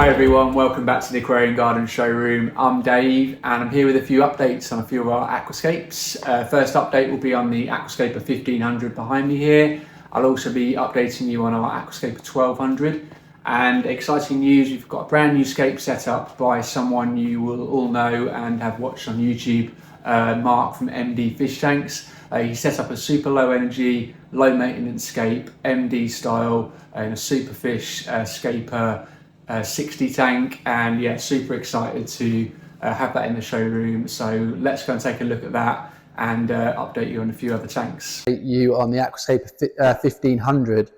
Hi everyone, welcome back to the Aquarium Garden Showroom. I'm Dave and I'm here with a few updates on a few of our aquascapes. First update will be on the Aquascaper 1500 behind me here. I'll also be updating you on our Aquascaper 1200. And exciting news, we've got a brand new scape set up by someone you will all know and have watched on YouTube, Mark from MD Fish Tanks. He set up a super low energy, low maintenance scape, MD style, in a super fish scaper 60 tank, and yeah, super excited to have that in the showroom. So let's go and take a look at that and update you on a few other tanks. You on the Aquascape 1500.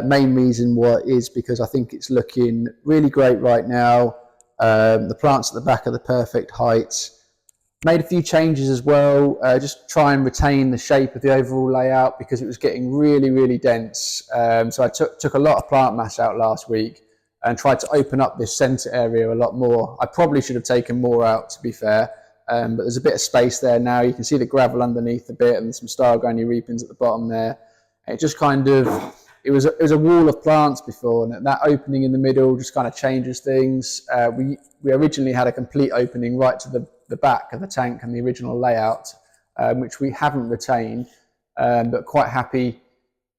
Main reason is because I think it's looking really great right now. The plants at the back are the perfect height. Made a few changes as well, just try and retain the shape of the overall layout because it was getting really dense. So I took a lot of plant mass out last week and tried to open up this center area a lot more. I probably should have taken more out, to be fair, but there's a bit of space there now. You can see the gravel underneath a bit and some Starogranulipins at the bottom there. And it just kind of, it was a wall of plants before, and that opening in the middle just kind of changes things. We originally had a complete opening right to the back of the tank and the original layout, which we haven't retained, but quite happy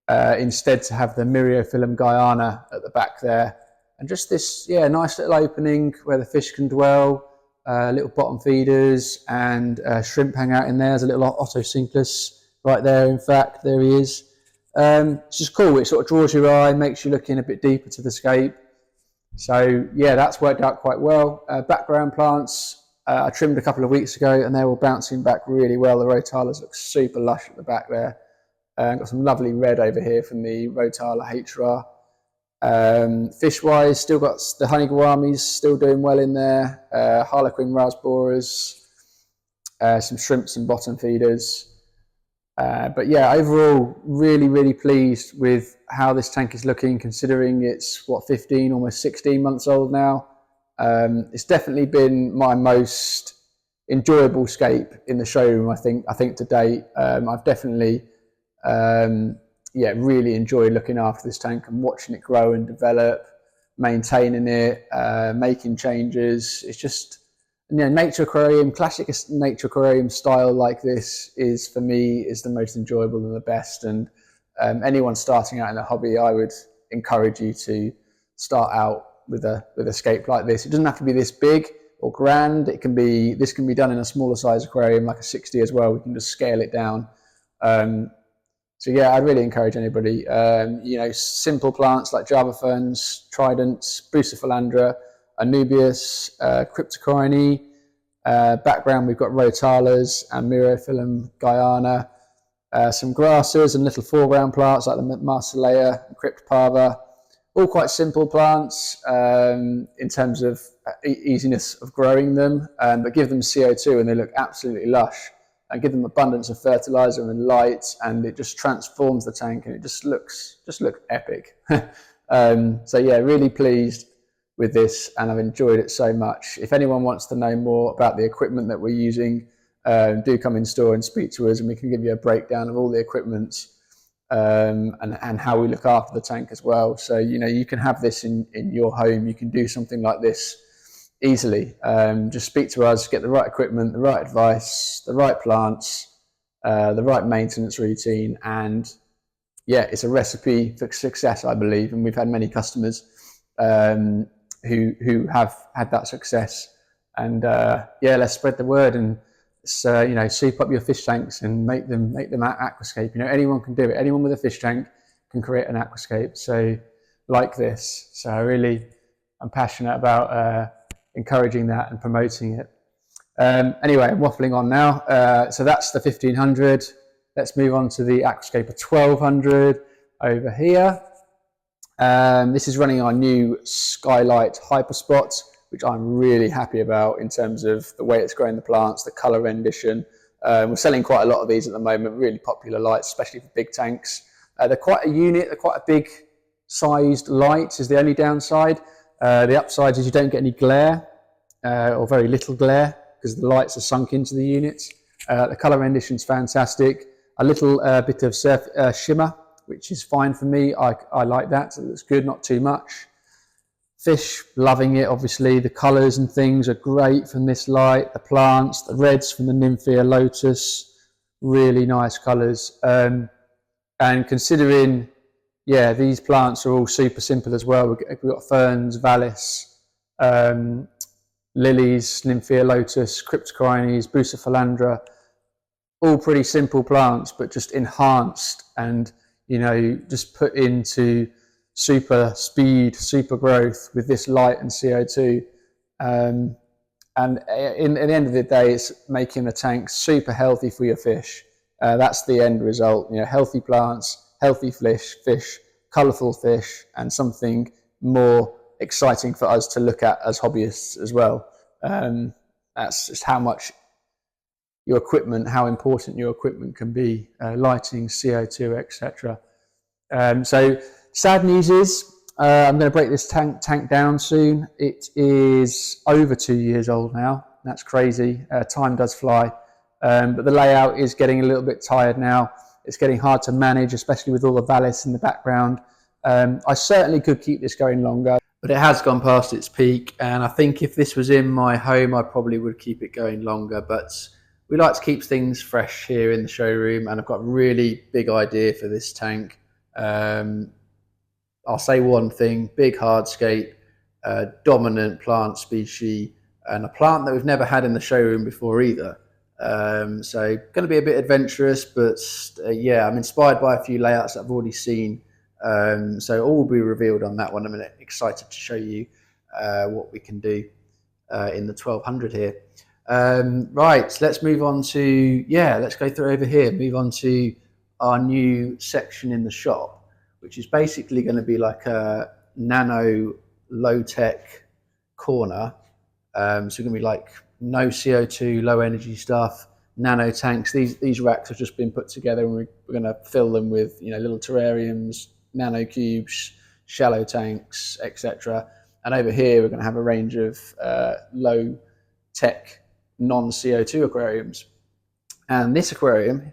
instead to have the Myriophyllum Guyana at the back there. And just this, yeah, nice little opening where the fish can dwell, little bottom feeders and shrimp hang out in there. There's a little Otocinclus right there, in fact, there he is. It's just cool, it sort of draws your eye, makes you look in a bit deeper to the scape. So yeah, that's worked out quite well. Background plants, I trimmed a couple of weeks ago and they're all bouncing back really well. The Rotalas look super lush at the back there. Got some lovely red over here from the Rotala HRA. Fish-wise, still got the honey gouramis still doing well in there, Harlequin rasboras, some shrimps and bottom feeders. But yeah, overall, really pleased with how this tank is looking, considering it's, 15, almost 16 months old now. It's definitely been my most enjoyable scape in the showroom, I think to date. I've definitely really enjoyed looking after this tank and watching it grow and develop, maintaining it, making changes. It's just, Nature Aquarium, classic Nature Aquarium style like this is, for me, is the most enjoyable and the best. And anyone starting out in the hobby, I would encourage you to start out with a scape like this. It doesn't have to be this big or grand. This can be done in a smaller size aquarium, like a 60 as well. We can just scale it down. So yeah, I'd really encourage anybody, simple plants like Java ferns, tridents, Bucephalandra, Anubias, Cryptocorini. Background, we've got Rotalas and Myriophyllum Guyana. Some grasses and little foreground plants like the Marsilea and Cryptoparva. All quite simple plants in terms of easiness of growing them, but give them CO2 and they look absolutely lush. And give them abundance of fertilizer and light, and it just transforms the tank, and it just looks epic. So yeah, really pleased with this, and I've enjoyed it so much. If anyone wants to know more about the equipment that we're using, do come in store and speak to us, and we can give you a breakdown of all the equipment and how we look after the tank as well. So you can have this in your home. You can do something like this easily. Just speak to us, get the right equipment, the right advice, the right plants, the right maintenance routine, and yeah, it's a recipe for success, I believe. And we've had many customers who have had that success. And yeah, let's spread the word and soup up your fish tanks and make them aquascape. Anyone can do it. Anyone with a fish tank can create an aquascape. So like this. So I'm passionate about encouraging that and promoting it. Anyway, I'm waffling on now. So that's the 1500. Let's move on to the Aquascaper 1200 over here. This is running our new Skylight Hyperspot, which I'm really happy about in terms of the way it's growing the plants, the color rendition. We're selling quite a lot of these at the moment, really popular lights, especially for big tanks. They're quite a unit, they're quite a big sized light is the only downside. The upside is you don't get any glare or very little glare because the lights are sunk into the units. The color rendition is fantastic. A little bit of shimmer, which is fine for me. I like that, so it's good, not too much. Fish loving it, obviously. The colours and things are great from this light. The plants, the reds from the Nymphea lotus, really nice colours. And considering, yeah, these plants are all super simple as well. We've got ferns, vallis, lilies, Nymphea lotus, cryptocorynes, bucephalandra, all pretty simple plants, but just enhanced and, you know, just put into super speed, super growth with this light and CO2. And at the end of the day, it's making the tank super healthy for your fish. That's the end result. You know, healthy plants, healthy fish, colourful fish, and something more exciting for us to look at as hobbyists as well. That's just how much your equipment, how important your equipment can be, lighting, CO2, etc. So sad news is I'm going to break this tank down soon. It is over 2 years old now. That's crazy. Time does fly. But the layout is getting a little bit tired now. It's getting hard to manage, especially with all the vallis in the background. I certainly could keep this going longer, but it has gone past its peak. And I think if this was in my home, I probably would keep it going longer. But we like to keep things fresh here in the showroom, and I've got a really big idea for this tank. I'll say one thing: big hardscape, dominant plant species, and a plant that we've never had in the showroom before either. So going to be a bit adventurous, but yeah, I'm inspired by a few layouts that I've already seen. So all will be revealed on that one. I'm excited to show you what we can do in the 1200 here. Right, let's move on to, let's go through over here, move on to our new section in the shop, which is basically going to be like a nano low-tech corner. So going to be like no CO2, low energy stuff, nano tanks. These racks have just been put together, and we're going to fill them with, you know, little terrariums, nano cubes, shallow tanks, etc. And over here, we're going to have a range of low tech non-CO2 aquariums. And this aquarium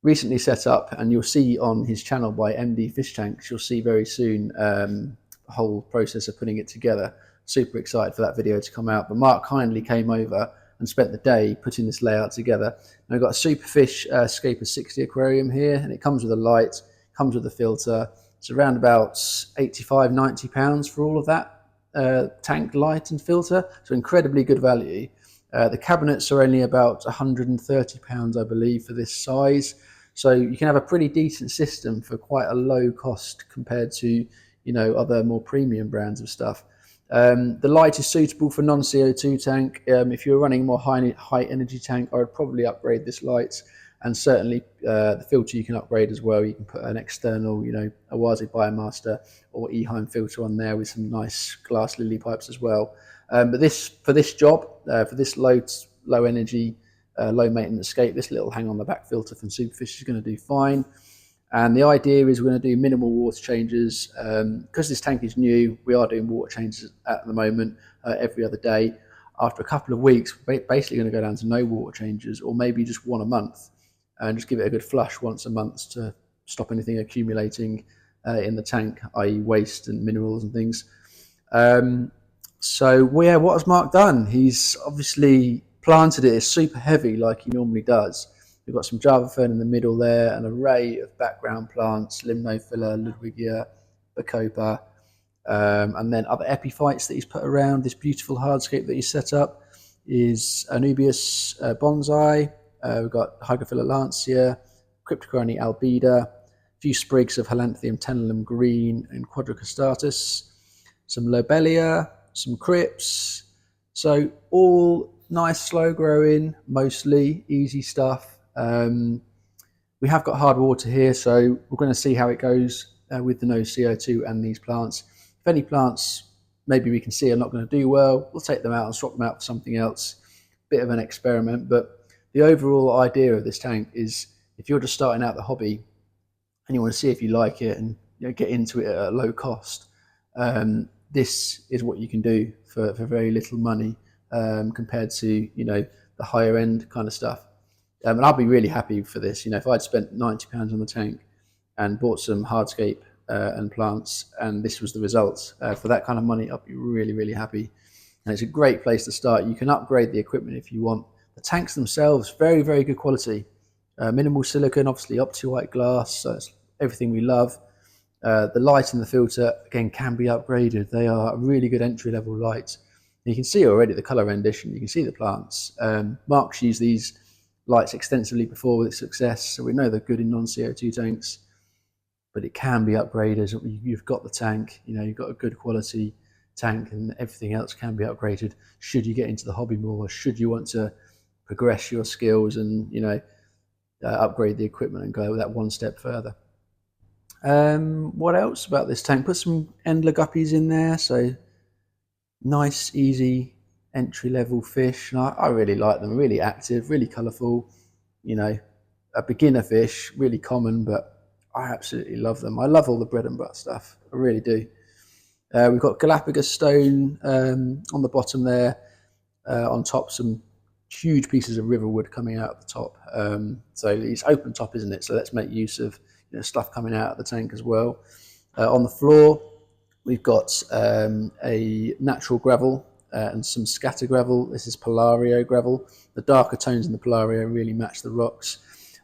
recently set up, and you'll see on his channel by MD Fish Tanks, you'll see very soon the whole process of putting it together. Super excited for that video to come out. But Mark kindly came over and spent the day putting this layout together. Now we've got a Superfish Scaper 60 aquarium here, and it comes with a light, comes with a filter. It's around about £85–90 for all of that tank, light and filter. So incredibly good value. The cabinets are only about £130, I believe, for this size. So you can have a pretty decent system for quite a low cost compared to, you know, other more premium brands of stuff. The light is suitable for non-CO2 tank. If you're running a more high energy tank, I would probably upgrade this light. And certainly the filter you can upgrade as well. You can put an external, you know, a Wazi Biomaster or Eheim filter on there with some nice glass lily pipes as well. But for this job, for this low energy, low maintenance scape, this little hang on the back filter from Superfish is going to do fine. And the idea is we're going to do minimal water changes. Because this tank is new, we are doing water changes at the moment every other day. After a couple of weeks, we're basically going to go down to no water changes, or maybe just one a month, and just give it a good flush once a month to stop anything accumulating in the tank, i.e. waste and minerals and things. So yeah, what has Mark done? He's obviously planted it. It's super heavy like he normally does. We've got some Java fern in the middle there, an array of background plants, Limnophila, Ludwigia, Bacopa, and then other epiphytes that he's put around. This beautiful hardscape that he's set up is Anubias bonsai. We've got Hygrophila lancia, Cryptocoryne albida, a few sprigs of Halanthium tenellum green and Quadricostatus, some Lobelia, some Crypts. So all nice, slow growing, mostly easy stuff. We have got hard water here, so we're going to see how it goes with the no CO2 and these plants. If any plants maybe we can see are not going to do well, we'll take them out and swap them out for something else. Bit of an experiment, but the overall idea of this tank is if you're just starting out the hobby and you want to see if you like it and, you know, get into it at a low cost, this is what you can do for very little money compared to, you know, the higher end kind of stuff. And I'll be really happy for this. You know, if I'd spent £90 on the tank and bought some hardscape and plants, and this was the result. For that kind of money, I'd be really, really happy. And it's a great place to start. You can upgrade the equipment if you want. The tanks themselves, very, very good quality. Minimal silicone, obviously opti-white glass, so it's everything we love. The light and the filter, again, can be upgraded. They are a really good entry-level light. And you can see already the colour rendition. You can see the plants. Mark's used these lights extensively before with success, so we know they're good in non-CO2 tanks. But it can be upgraded. You've got the tank, you've got a good quality tank, and everything else can be upgraded should you get into the hobby more, should you want to progress your skills and upgrade the equipment and go that one step further. What else about this tank? Put some Endler guppies in there, so nice, easy entry-level fish. And I really like them. Really active, really colourful. A beginner fish, really common, but I absolutely love them. I love all the bread and butter stuff. I really do. We've got Galapagos stone on the bottom there. On top, some huge pieces of riverwood coming out at the top. So it's open top, isn't it? So let's make use of stuff coming out of the tank as well. On the floor, we've got a natural gravel and some scatter gravel. This is Polario gravel. The darker tones in the Polario really match the rocks.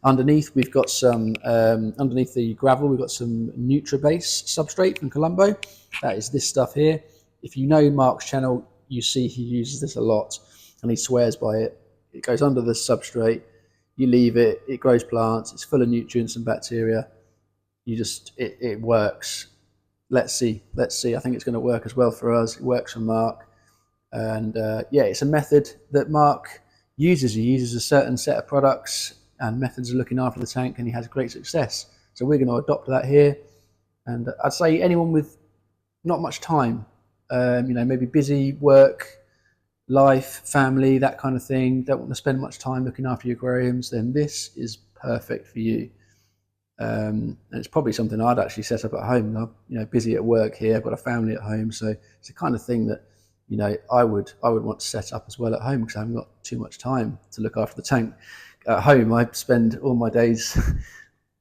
Underneath, we've got some, underneath the gravel, we've got some Nutribase substrate from Colombo. That is this stuff here. If you know Mark's channel, you see he uses this a lot and he swears by it. It goes under the substrate, you leave it, it grows plants, it's full of nutrients and bacteria. It works. Let's see. I think it's going to work as well for us. It works for Mark. And yeah, it's a method that Mark uses. He uses a certain set of products and methods of looking after the tank, and he has great success. So we're going to adopt that here. And I'd say anyone with not much time, maybe busy work, life, family, that kind of thing, don't want to spend much time looking after your aquariums, then this is perfect for you. And it's probably something I'd actually set up at home. I'm busy at work here, I've got a family at home, so it's the kind of thing that I would want to set up as well at home, because I haven't got too much time to look after the tank. At home, I spend all my days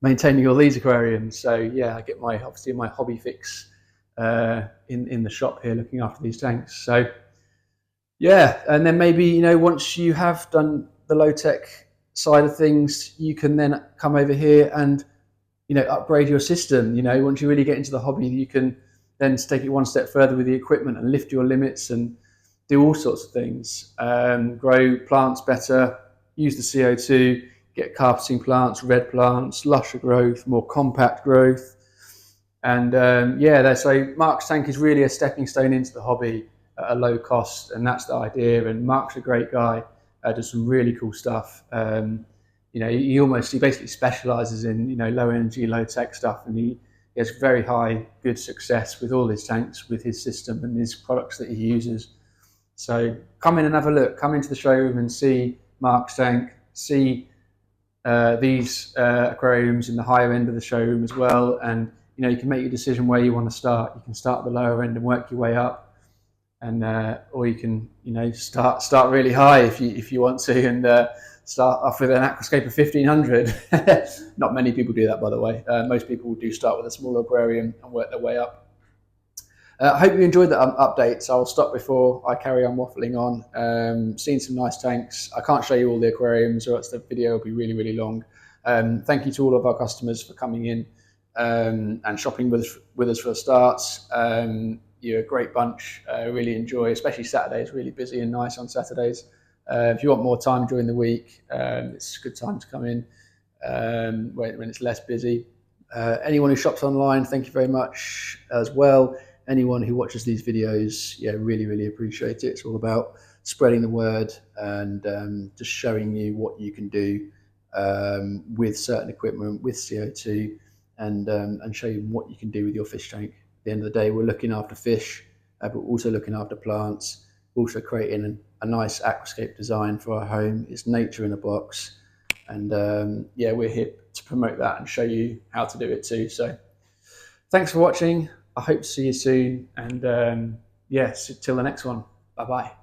maintaining all these aquariums. So yeah, I get my hobby fix in the shop here, looking after these tanks. So yeah, and then maybe once you have done the low tech side of things, you can then come over here and upgrade your system. Once you really get into the hobby, you can then take it one step further with the equipment and lift your limits and do all sorts of things. Grow plants better, use the CO2, get carpeting plants, red plants, lusher growth, more compact growth. And so Mark's tank is really a stepping stone into the hobby at a low cost, and that's the idea. And Mark's a great guy, does some really cool stuff. He basically specializes in low energy, low tech stuff, and he has very high good success with all his tanks, with his system and his products that he uses. So come in and have a look, come into the showroom and see Mark's tank, see these aquariums in the higher end of the showroom as well. And you can make your decision where you want to start. You can start at the lower end and work your way up, and or you can start really high if you want to, and start off with an Aquascape of 1500. Not many people do that, by the way. Most people do start with a smaller aquarium and work their way up. I hope you enjoyed the updates. I'll stop before I carry on waffling on. Seen some nice tanks. I can't show you all the aquariums, or else the video will be really, really long. Thank you to all of our customers for coming in and shopping with us for the starts. You're a great bunch. Really enjoy, especially Saturdays. Really busy and nice on Saturdays. If you want more time during the week, it's a good time to come in when it's less busy. Anyone who shops online, thank you very much as well. Anyone who watches these videos, really, really appreciate it. It's all about spreading the word and just showing you what you can do with certain equipment, with CO2, and show you what you can do with your fish tank. At the end of the day, we're looking after fish, but we're also looking after plants, also creating a nice aquascape design for our home. It's nature in a box, and we're here to promote that and show you how to do it too. So thanks for watching. I hope to see you soon, and till the next one. Bye bye.